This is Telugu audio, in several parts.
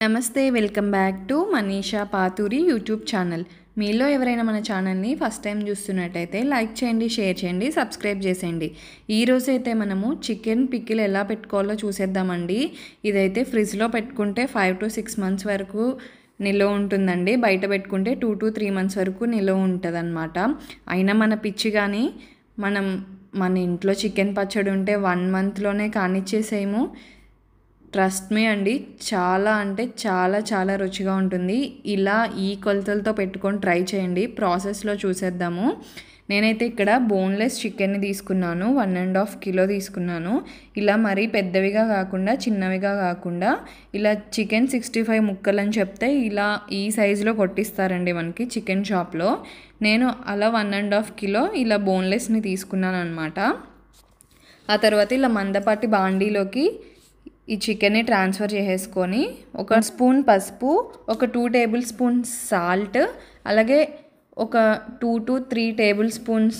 నమస్తే, welcome back to Manisha Paturi YouTube channel. మీలో ఎవరైనా మన ఛానల్ని ఫస్ట్ టైం చూస్తున్నట్టయితే లైక్ చేయండి, షేర్ చేయండి, సబ్స్క్రైబ్ చేసేయండి. ఈరోజు అయితే మనము చికెన్ పికిల్ ఎలా పెట్టుకోవాలో చూసేద్దామండి. ఇదైతే ఫ్రిడ్జ్లో పెట్టుకుంటే 5 to 6 months వరకు నిల్వ ఉంటుందండి. బయట పెట్టుకుంటే 2 to 3 months వరకు నిల్వ ఉంటుంది అనమాట. అయినా మన పిచ్చి కానీ మన ఇంట్లో చికెన్ పచ్చడి ఉంటే 1 monthలోనే కానిచ్చేసేమో. ట్రస్ట్ మీ అండి, చాలా అంటే చాలా చాలా రుచిగా ఉంటుంది. ఇలా ఈ కొలతలతో పెట్టుకొని ట్రై చేయండి. ప్రాసెస్లో చూసేద్దాము. నేనైతే ఇక్కడ బోన్లెస్ చికెన్ని తీసుకున్నాను, 1.5 kilo తీసుకున్నాను. ఇలా మరీ పెద్దవిగా కాకుండా చిన్నవిగా కాకుండా ఇలా చికెన్ 65 ముక్కలు అని చెప్తే ఇలా ఈ సైజులో కొట్టిస్తారండి మనకి చికెన్ షాప్లో. నేను అలా 1.5 kilo ఇలా బోన్లెస్ని తీసుకున్నాను అనమాట. ఆ తర్వాత ఇలా మందపాటి బాండీలోకి ఈ చికెన్ని ట్రాన్స్ఫర్ చేసేసుకొని 1 స్పూన్ పసుపు, ఒక 2 tablespoons సాల్ట్, అలాగే ఒక 2 to 3 tablespoons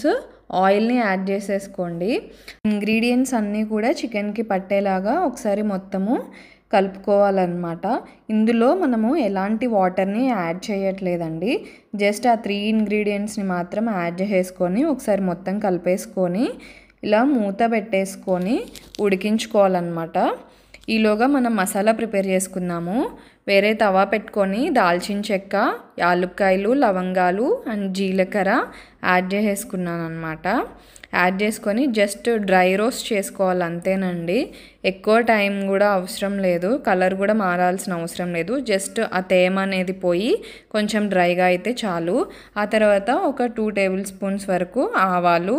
ఆయిల్ని యాడ్ చేసేసుకోండి. ఇంగ్రీడియంట్స్ అన్నీ కూడా చికెన్కి పట్టేలాగా ఒకసారి మొత్తము కలుపుకోవాలన్నమాట. ఇందులో మనము ఎలాంటి వాటర్ని యాడ్ చేయట్లేదండి. జస్ట్ ఆ 3 ingredientsని మాత్రం యాడ్ చేసేసుకొని ఒకసారి మొత్తం కలిపేసుకొని ఇలా మూత పెట్టేసుకొని ఉడికించుకోవాలన్నమాట. ఈలోగా మనం మసాలా ప్రిపేర్ చేసుకుందాము. వేరే తవా పెట్టుకొని దాల్చిన చెక్క, యాలుక్కాయలు, లవంగాలు అండ్ జీలకర్ర యాడ్ చేసేసుకున్నాను అనమాట. యాడ్ చేసుకొని జస్ట్ డ్రై రోస్ట్ చేసుకోవాలి, అంతేనండి. ఎక్కువ టైం కూడా అవసరం లేదు, కలర్ కూడా మారాల్సిన అవసరం లేదు. జస్ట్ ఆ తేమ అనేది పోయి కొంచెం డ్రైగా అయితే చాలు. ఆ తర్వాత ఒక 2 tablespoons వరకు ఆవాలు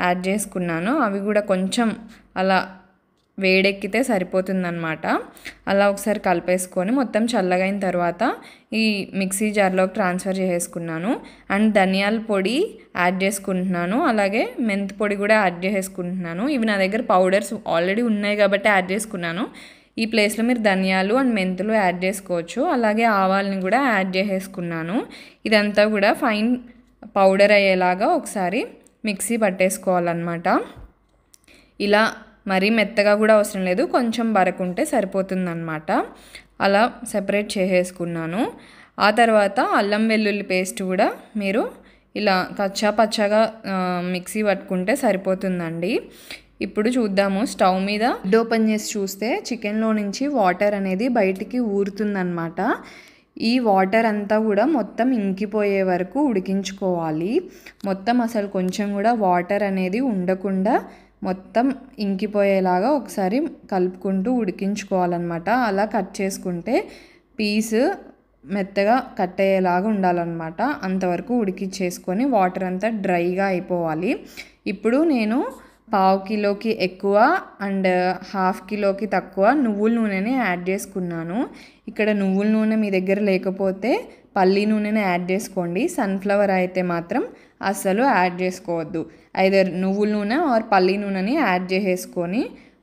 యాడ్ చేసుకున్నాను. అవి కూడా కొంచెం అలా వేడెక్కితే సరిపోతుందన్నమాట. అలా ఒకసారి కలిపేసుకొని మొత్తం చల్లగైన తర్వాత ఈ మిక్సీ జార్లోకి ట్రాన్స్ఫర్ చేసేసుకున్నాను. అండ్ ధనియాల పొడి యాడ్ చేసుకుంటున్నాను, అలాగే మెంతి పొడి కూడా యాడ్ చేసేసుకుంటున్నాను. ఇవి నా దగ్గర పౌడర్స్ ఆల్రెడీ ఉన్నాయి కాబట్టి యాడ్ చేసుకున్నాను. ఈ ప్లేస్లో మీరు ధనియాలు అండ్ మెంతులు యాడ్ చేసుకోవచ్చు. అలాగే ఆవాలని కూడా యాడ్ చేసేసుకున్నాను. ఇదంతా కూడా ఫైన్ పౌడర్ అయ్యేలాగా ఒకసారి మిక్సీ పట్టేసుకోవాలన్నమాట. ఇలా మరీ మెత్తగా కూడా అవసరం లేదు, కొంచెం బరకుంటే సరిపోతుందన్నమాట. అలా సెపరేట్ చేసేసుకున్నాను. ఆ తర్వాత అల్లం వెల్లుల్లి పేస్ట్ కూడా మీరు ఇలా కచ్చా పచ్చగా మిక్సీ పట్టుకుంటే సరిపోతుందండి. ఇప్పుడు చూద్దాము. స్టవ్ మీద ఓపెన్ చేసి చూస్తే చికెన్లో నుంచి వాటర్ అనేది బయటికి ఊరుతుందన్నమాట. ఈ వాటర్ అంతా కూడా మొత్తం ఇంకిపోయే వరకు ఉడికించుకోవాలి. మొత్తం అసలు కొంచెం కూడా వాటర్ అనేది ఉండకుండా మొత్తం ఇంకిపోయేలాగా ఒకసారి కలుపుకుంటూ ఉడికించుకోవాలన్నమాట. అలా కట్ చేసుకుంటే పీస్ మెత్తగా కట్ అయ్యేలాగా ఉండాలన్నమాట. అంతవరకు ఉడికించేసుకొని వాటర్ అంతా డ్రైగా అయిపోవాలి. ఇప్పుడు నేను 1/2 కిలోకి ఎక్కువ అండ్ 1/2 కిలోకి తక్కువ నువ్వుల నూనెని యాడ్ చేసుకున్నాను. ఇక్కడ నువ్వుల నూనె మీ దగ్గర లేకపోతే పల్లి నూనెని యాడ్ చేసుకోండి. సన్ఫ్లవర్ అయితే మాత్రం అస్సలు యాడ్ చేసుకోవద్దు. ఐదర్ నువ్వుల నూనె ఆర్ పల్లి నూనెని యాడ్ చేసేసుకొని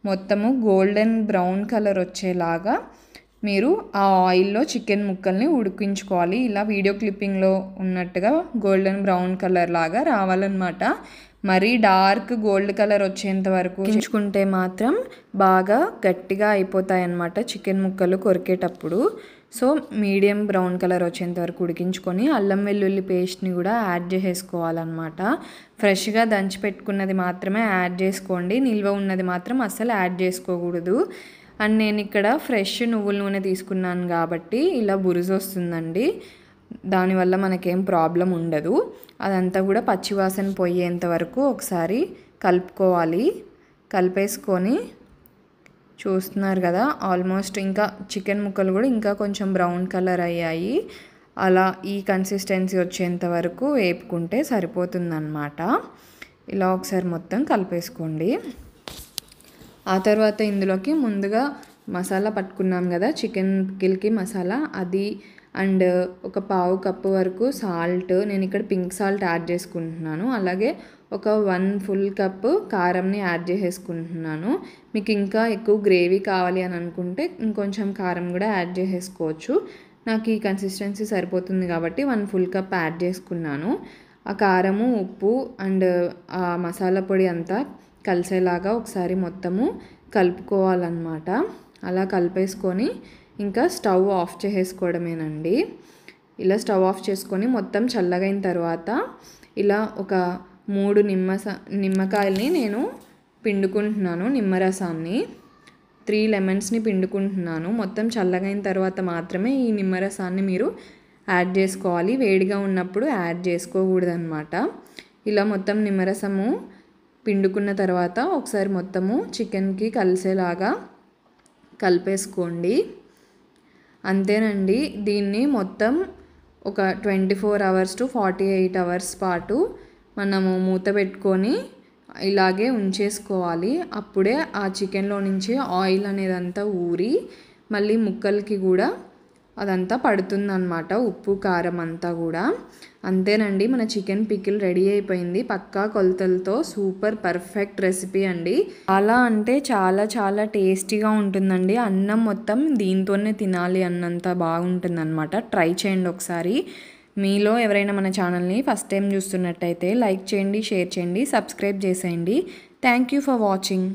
మొత్తము గోల్డెన్ బ్రౌన్ కలర్ వచ్చేలాగా మీరు ఆ ఆయిల్లో చికెన్ ముక్కల్ని ఉడికించుకోవాలి. ఇలా వీడియో క్లిప్పింగ్లో ఉన్నట్టుగా గోల్డెన్ బ్రౌన్ కలర్ లాగా రావాలన్నమాట. మరీ డార్క్ గోల్డ్ కలర్ వచ్చేంత వరకు ఉడికించుకుంటే మాత్రం బాగా గట్టిగా అయిపోతాయి అన్నమాట చికెన్ ముక్కలు కొరికేటప్పుడు. సో మీడియం బ్రౌన్ కలర్ వచ్చేంత వరకు ఉడికించుకొని అల్లం వెల్లుల్లి పేస్ట్ని కూడా యాడ్ చేసేసుకోవాలన్నమాట. ఫ్రెష్గా దంచి పెట్టుకున్నది మాత్రమే యాడ్ చేసుకోండి, నిల్వ ఉన్నది మాత్రం అస్సలు యాడ్ చేసుకోకూడదు. అండ్ నేను ఇక్కడ ఫ్రెష్ నువ్వుల నూనె తీసుకున్నాను కాబట్టి ఇలా బురుజు వస్తుందండి. దానివల్ల మనకేం ప్రాబ్లం ఉండదు. అదంతా కూడా పచ్చివాసన పోయేంత వరకు ఒకసారి కలుపుకోవాలి. కలిపేసుకొని చూస్తున్నారు కదా, ఆల్మోస్ట్ ఇంకా చికెన్ ముక్కలు కూడా ఇంకా కొంచెం బ్రౌన్ కలర్ అయ్యాయి. అలా ఈ కన్సిస్టెన్సీ వచ్చేంత వరకు వేపుకుంటే సరిపోతుందన్నమాట. ఇలా ఒకసారి మొత్తం కలిపేసుకోండి. ఆ తర్వాత ఇందులోకి ముందుగా మసాలా పట్టుకున్నాం కదా చికెన్ పికిల్కి మసాలా, అది అండ్ ఒక 1/2 cup వరకు సాల్ట్, నేను ఇక్కడ పింక్ సాల్ట్ యాడ్ చేసుకుంటున్నాను. అలాగే ఒక 1 full cup కారంని యాడ్ చేసేసుకుంటున్నాను. మీకు ఇంకా ఎక్కువ గ్రేవీ కావాలి అని అనుకుంటే ఇంకొంచెం కారం కూడా యాడ్ చేసేసుకోవచ్చు. నాకు ఈ కన్సిస్టెన్సీ సరిపోతుంది కాబట్టి 1 full cup యాడ్ చేసుకున్నాను. ఆ కారము, ఉప్పు అండ్ ఆ మసాలా పొడి అంతా కలిసేలాగా ఒకసారి మొత్తము కలుపుకోవాలన్నమాట. అలా కలిపేసుకొని ఇంకా స్టవ్ ఆఫ్ చేసేసుకోవడమేనండి. ఇలా స్టవ్ ఆఫ్ చేసుకొని మొత్తం చల్లగైన తర్వాత ఇలా ఒక 3 నిమ్మకాయల్ని నేను పిండుకుంటున్నాను. నిమ్మరసాన్ని 3 లెమన్స్ని పిండుకుంటున్నాను. మొత్తం చల్లగైన తర్వాత మాత్రమే ఈ నిమ్మరసాన్ని మీరు యాడ్ చేసుకోవాలి. వేడిగా ఉన్నప్పుడు యాడ్ చేసుకోకూడదన్నమాట. ఇలా మొత్తం నిమ్మరసము పిండుకున్న తర్వాత ఒకసారి మొత్తము చికెన్కి కలిసేలాగా కలిపేసుకోండి. అంతేనండి. దీన్ని మొత్తం ఒక 24 అవర్స్ టు 48 అవర్స్ పాటు మనము మూత పెట్టుకొని ఇలాగే ఉంచేసుకోవాలి. అప్పుడే ఆ చికెన్లో నుంచి ఆయిల్ అనేదంతా ఊరి మళ్ళీ ముక్కలకి కూడా అదంతా పడుతుందన్నమాట, ఉప్పు కారం అంతా కూడా. అంతేనండి, మన చికెన్ పికిల్ రెడీ అయిపోయింది. పక్కా కొలతలతో సూపర్ పర్ఫెక్ట్ రెసిపీ అండి. చాలా అంటే చాలా చాలా టేస్టీగా ఉంటుందండి. అన్నం మొత్తం దీంతోనే తినాలి అన్నంత బాగుంటుందన్నమాట. ట్రై చేయండి ఒకసారి. మీలో ఎవరైనా మన ఛానల్ని ఫస్ట్ టైం చూస్తున్నట్టయితే లైక్ చేయండి, షేర్ చేయండి, సబ్స్క్రైబ్ చేసేయండి. Thank you for watching.